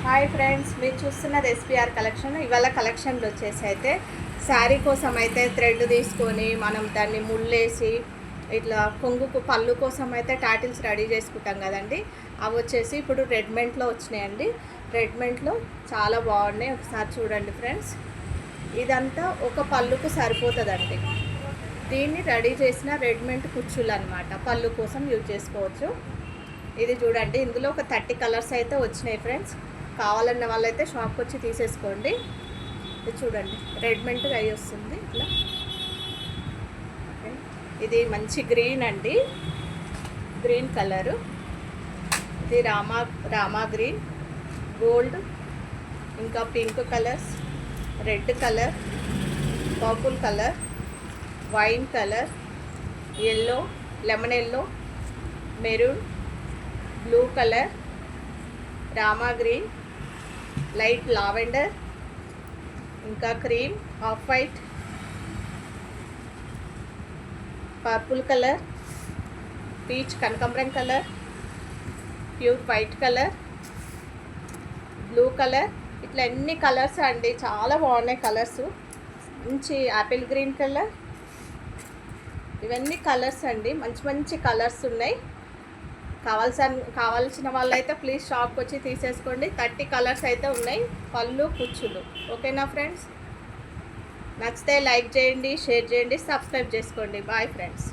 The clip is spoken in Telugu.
హాయ్ ఫ్రెండ్స్, మీరు చూస్తున్నది ఎస్పీఆర్ కలెక్షన్. ఇవాళ కలెక్షన్లు వచ్చేసి అయితే శారీ కోసం అయితే థ్రెడ్ తీసుకొని మనం దాన్ని ముళ్ళేసి ఇట్లా కొంగుకు పళ్ళు కోసం అయితే టాటిల్స్ రెడీ చేసుకుంటాం కదండి. అవి వచ్చేసి ఇప్పుడు రెడ్మెంట్లో వచ్చినాయండి. రెడ్మెంట్లో చాలా బాగున్నాయి. ఒకసారి చూడండి ఫ్రెండ్స్. ఇదంతా ఒక పళ్ళుకు సరిపోతుందండి. దీన్ని రెడీ చేసిన రెడ్మెంట్ కుచ్చులు అనమాట. పళ్ళు కోసం యూజ్ చేసుకోవచ్చు. ఇది చూడండి, ఇందులో ఒక 30 కలర్స్ అయితే వచ్చినాయి ఫ్రెండ్స్. కావాలన్న వాళ్ళైతే షాప్కి వచ్చి తీసేసుకోండి. ఇది చూడండి, రెడ్మెంట్గా అయి వస్తుంది ఇట్లా. ఇది మంచి గ్రీన్ అండి, గ్రీన్ కలరు. ఇది రామా గ్రీన్, గోల్డ్, ఇంకా pink colours, red colour, purple colour, wine colour, yellow, lemon yellow, maroon, blue colour, Rama green, light lavender, ఇంకా cream, off white, purple colour, peach కనకాంబరం colour, pure white colour, blue colour. ఇట్లా ఎన్ని కలర్స్ అండి, చాలా బాగున్నాయి కలర్స్. మంచి యాపిల్ గ్రీన్ కలర్. ఇవన్నీ కలర్స్ అండి, మంచి మంచి కలర్స్ ఉన్నాయి. కావాల్సిన వాళ్ళైతే ప్లీజ్ షాప్కి వచ్చి తీసేసుకోండి. 30 కలర్స్ అయితే ఉన్నాయి, పళ్ళు కుచ్చులు. ఓకేనా ఫ్రెండ్స్? నచ్చితే లైక్ చేయండి, షేర్ చేయండి, సబ్స్క్రైబ్ చేసుకోండి. Bye friends.